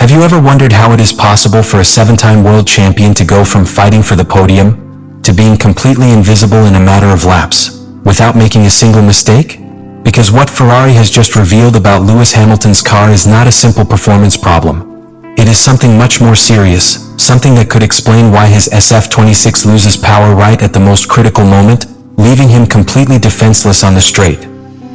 Have you ever wondered how it is possible for a 7-time world champion to go from fighting for the podium to being completely invisible in a matter of laps, without making a single mistake? Because what Ferrari has just revealed about Lewis Hamilton's car is not a simple performance problem. It is something much more serious, something that could explain why his SF26 loses power right at the most critical moment, leaving him completely defenseless on the straight,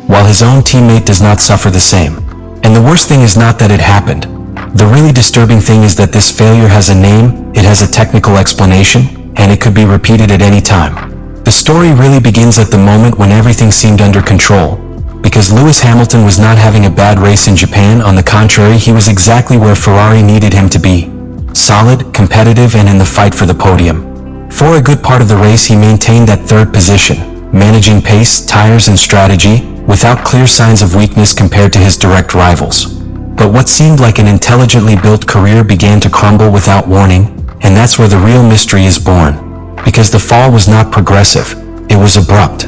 while his own teammate does not suffer the same. And the worst thing is not that it happened. The really disturbing thing is that this failure has a name, it has a technical explanation, and it could be repeated at any time. The story really begins at the moment when everything seemed under control. Because Lewis Hamilton was not having a bad race in Japan, on the contrary, he was exactly where Ferrari needed him to be. Solid, competitive, and in the fight for the podium. For a good part of the race he maintained that third position, managing pace, tires, and strategy, without clear signs of weakness compared to his direct rivals. But what seemed like an intelligently built career began to crumble without warning, and that's where the real mystery is born. Because the fall was not progressive, it was abrupt.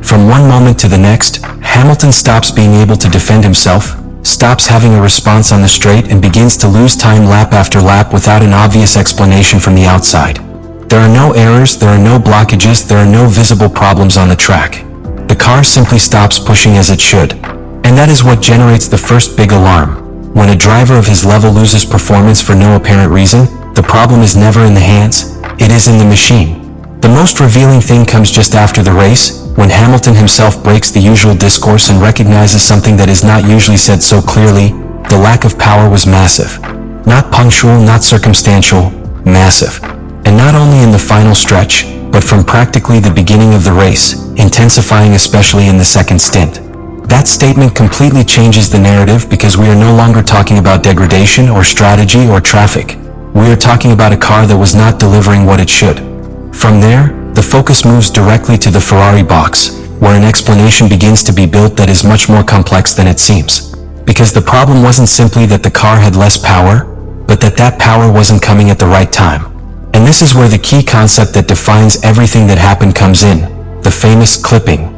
From one moment to the next, Hamilton stops being able to defend himself, stops having a response on the straight, and begins to lose time lap after lap without an obvious explanation from the outside. There are no errors, there are no blockages, there are no visible problems on the track. The car simply stops pushing as it should. And that is what generates the first big alarm. When a driver of his level loses performance for no apparent reason, the problem is never in the hands, it is in the machine. The most revealing thing comes just after the race, when Hamilton himself breaks the usual discourse and recognizes something that is not usually said so clearly: the lack of power was massive. Not punctual, not circumstantial, massive. And not only in the final stretch, but from practically the beginning of the race, intensifying especially in the second stint. That statement completely changes the narrative because we are no longer talking about degradation or strategy or traffic. We are talking about a car that was not delivering what it should. From there, the focus moves directly to the Ferrari box, where an explanation begins to be built that is much more complex than it seems. Because the problem wasn't simply that the car had less power, but that power wasn't coming at the right time. And this is where the key concept that defines everything that happened comes in, the famous clipping.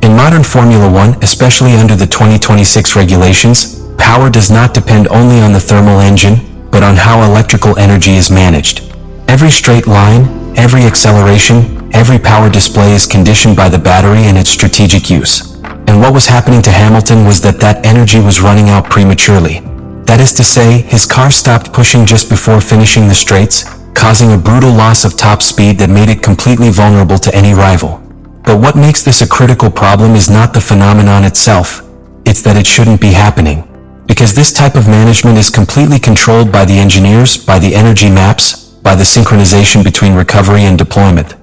In modern Formula One, especially under the 2026 regulations, power does not depend only on the thermal engine, but on how electrical energy is managed. Every straight line, every acceleration, every power display is conditioned by the battery and its strategic use. And what was happening to Hamilton was that energy was running out prematurely. That is to say, his car stopped pushing just before finishing the straights, causing a brutal loss of top speed that made it completely vulnerable to any rival. But what makes this a critical problem is not the phenomenon itself, it's that it shouldn't be happening. Because this type of management is completely controlled by the engineers, by the energy maps, by the synchronization between recovery and deployment.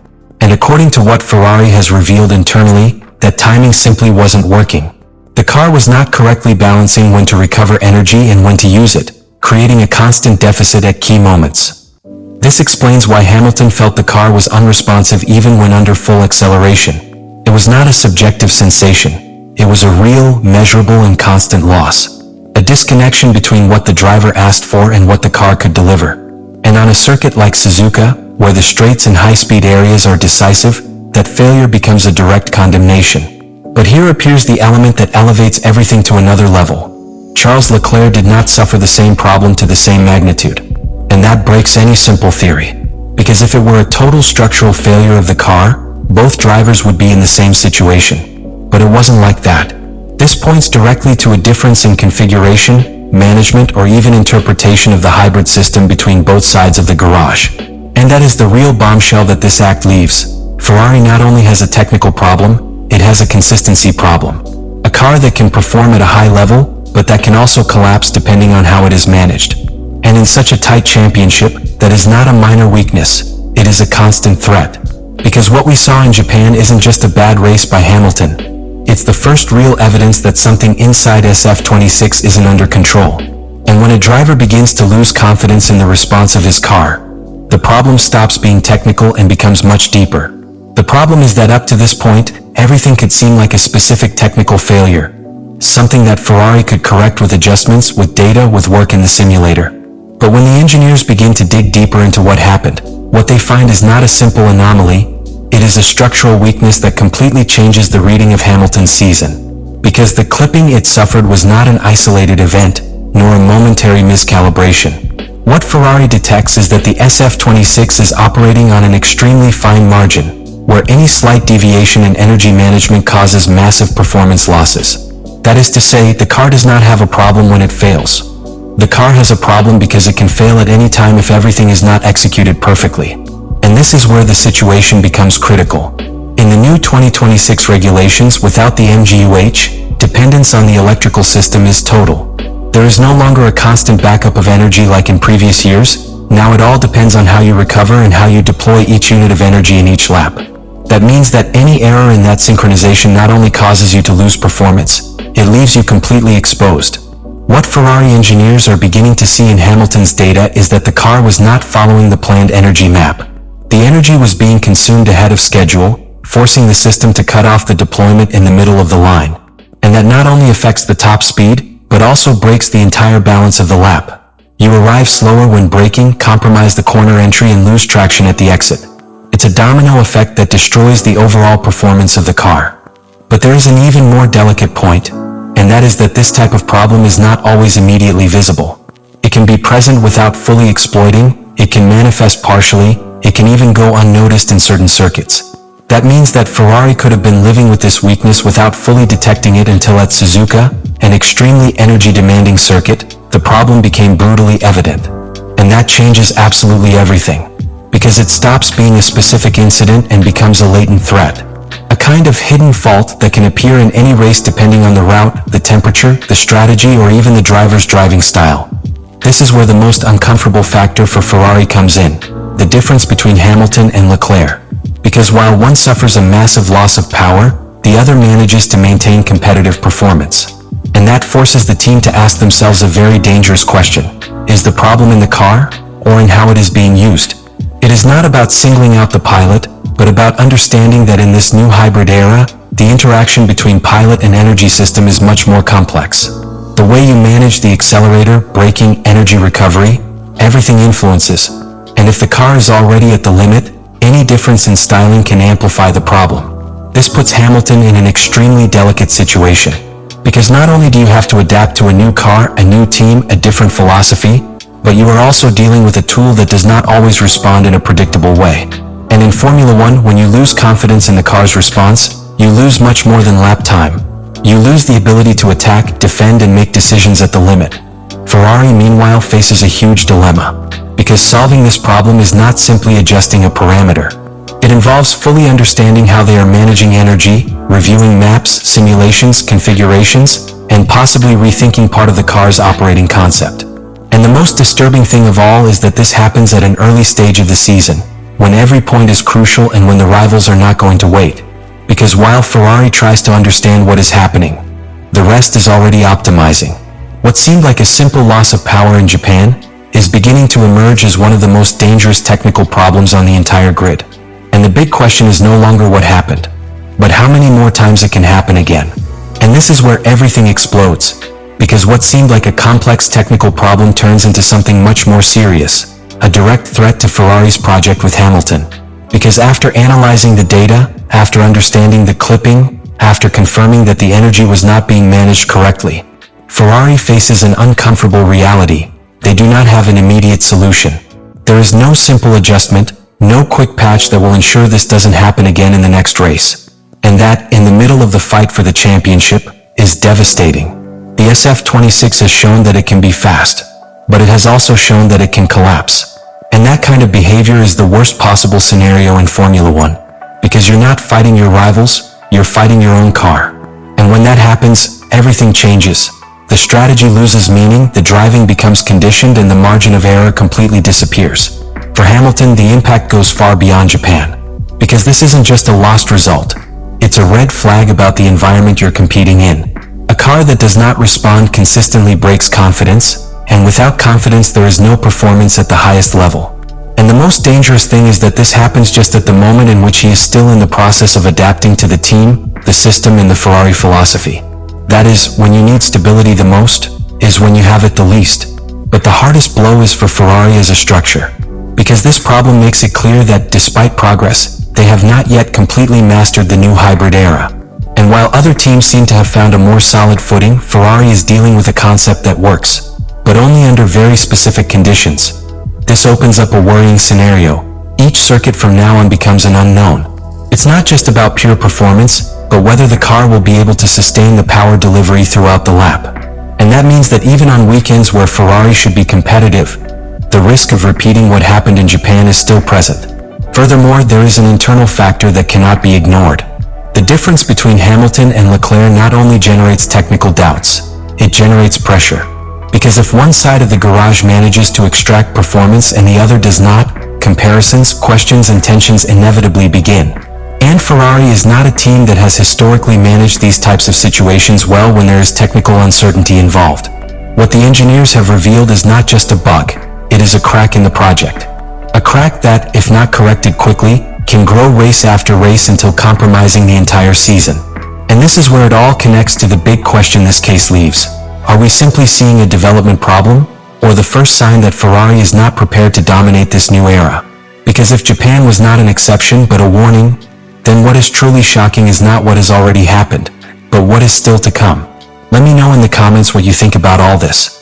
And according to what Ferrari has revealed internally, that timing simply wasn't working. The car was not correctly balancing when to recover energy and when to use it, creating a constant deficit at key moments. This explains why Hamilton felt the car was unresponsive even when under full acceleration. It was not a subjective sensation. It was a real, measurable, and constant loss. A disconnection between what the driver asked for and what the car could deliver. And on a circuit like Suzuka, where the straights and high-speed areas are decisive, that failure becomes a direct condemnation. But here appears the element that elevates everything to another level. Charles Leclerc did not suffer the same problem to the same magnitude. And that breaks any simple theory. Because if it were a total structural failure of the car, both drivers would be in the same situation. But it wasn't like that. This points directly to a difference in configuration, management, or even interpretation of the hybrid system between both sides of the garage. And that is the real bombshell that this act leaves. Ferrari not only has a technical problem, it has a consistency problem. A car that can perform at a high level, but that can also collapse depending on how it is managed. And in such a tight championship, that is not a minor weakness, it is a constant threat. Because what we saw in Japan isn't just a bad race by Hamilton. It's the first real evidence that something inside SF26 isn't under control. And when a driver begins to lose confidence in the response of his car, the problem stops being technical and becomes much deeper. The problem is that up to this point, everything could seem like a specific technical failure. Something that Ferrari could correct with adjustments, with data, with work in the simulator. But when the engineers begin to dig deeper into what happened, what they find is not a simple anomaly, it is a structural weakness that completely changes the reading of Hamilton's season. Because the clipping it suffered was not an isolated event, nor a momentary miscalibration. What Ferrari detects is that the SF26 is operating on an extremely fine margin, where any slight deviation in energy management causes massive performance losses. That is to say, the car does not have a problem when it fails. The car has a problem because it can fail at any time if everything is not executed perfectly. And this is where the situation becomes critical. In the new 2026 regulations, without the MGUH, dependence on the electrical system is total. There is no longer a constant backup of energy like in previous years. Now it all depends on how you recover and how you deploy each unit of energy in each lap. That means that any error in that synchronization not only causes you to lose performance, it leaves you completely exposed. What Ferrari engineers are beginning to see in Hamilton's data is that the car was not following the planned energy map. The energy was being consumed ahead of schedule, forcing the system to cut off the deployment in the middle of the line. And that not only affects the top speed, but also breaks the entire balance of the lap. You arrive slower when braking, compromise the corner entry, and lose traction at the exit. It's a domino effect that destroys the overall performance of the car. But there is an even more delicate point, and that is that this type of problem is not always immediately visible. It can be present without fully exploiting, it can manifest partially, it can even go unnoticed in certain circuits. That means that Ferrari could have been living with this weakness without fully detecting it until at Suzuka, an extremely energy-demanding circuit, the problem became brutally evident. And that changes absolutely everything, because it stops being a specific incident and becomes a latent threat. A kind of hidden fault that can appear in any race depending on the route, the temperature, the strategy, or even the driver's driving style. This is where the most uncomfortable factor for Ferrari comes in, the difference between Hamilton and Leclerc. Because while one suffers a massive loss of power, the other manages to maintain competitive performance. And that forces the team to ask themselves a very dangerous question. Is the problem in the car, or in how it is being used? It is not about singling out the pilot, but about understanding that in this new hybrid era, the interaction between pilot and energy system is much more complex. The way you manage the accelerator, braking, energy recovery, everything influences. And if the car is already at the limit, any difference in styling can amplify the problem. This puts Hamilton in an extremely delicate situation. Because not only do you have to adapt to a new car, a new team, a different philosophy, but you are also dealing with a tool that does not always respond in a predictable way. And in Formula One, when you lose confidence in the car's response, you lose much more than lap time. You lose the ability to attack, defend, and make decisions at the limit. Ferrari, meanwhile, faces a huge dilemma. Because solving this problem is not simply adjusting a parameter. It involves fully understanding how they are managing energy, reviewing maps, simulations, configurations, and possibly rethinking part of the car's operating concept. And the most disturbing thing of all is that this happens at an early stage of the season, when every point is crucial and when the rivals are not going to wait. Because while Ferrari tries to understand what is happening, the rest is already optimizing. What seemed like a simple loss of power in Japan is beginning to emerge as one of the most dangerous technical problems on the entire grid. And the big question is no longer what happened, but how many more times it can happen again. And this is where everything explodes, because what seemed like a complex technical problem turns into something much more serious, a direct threat to Ferrari's project with Hamilton. Because after analyzing the data, after understanding the clipping, after confirming that the energy was not being managed correctly, Ferrari faces an uncomfortable reality. They do not have an immediate solution. There is no simple adjustment, no quick patch that will ensure this doesn't happen again in the next race. And that, in the middle of the fight for the championship, is devastating. The SF26 has shown that it can be fast, but it has also shown that it can collapse. And that kind of behavior is the worst possible scenario in Formula One, because you're not fighting your rivals, you're fighting your own car. And when that happens, everything changes. The strategy loses meaning, the driving becomes conditioned, and the margin of error completely disappears. For Hamilton, the impact goes far beyond Japan. Because this isn't just a lost result. It's a red flag about the environment you're competing in. A car that does not respond consistently breaks confidence, and without confidence there is no performance at the highest level. And the most dangerous thing is that this happens just at the moment in which he is still in the process of adapting to the team, the system, and the Ferrari philosophy. That is, when you need stability the most, is when you have it the least. But the hardest blow is for Ferrari as a structure. Because this problem makes it clear that, despite progress, they have not yet completely mastered the new hybrid era. And while other teams seem to have found a more solid footing, Ferrari is dealing with a concept that works. but only under very specific conditions. This opens up a worrying scenario. Each circuit from now on becomes an unknown. It's not just about pure performance, but whether the car will be able to sustain the power delivery throughout the lap. And that means that even on weekends where Ferrari should be competitive, the risk of repeating what happened in Japan is still present. Furthermore, there is an internal factor that cannot be ignored. The difference between Hamilton and Leclerc not only generates technical doubts, it generates pressure. Because if one side of the garage manages to extract performance and the other does not, comparisons, questions, and tensions inevitably begin. And Ferrari is not a team that has historically managed these types of situations well when there is technical uncertainty involved. What the engineers have revealed is not just a bug, it is a crack in the project. A crack that, if not corrected quickly, can grow race after race until compromising the entire season. And this is where it all connects to the big question this case leaves. Are we simply seeing a development problem, or the first sign that Ferrari is not prepared to dominate this new era? Because if Japan was not an exception but a warning, then what is truly shocking is not what has already happened, but what is still to come. Let me know in the comments what you think about all this.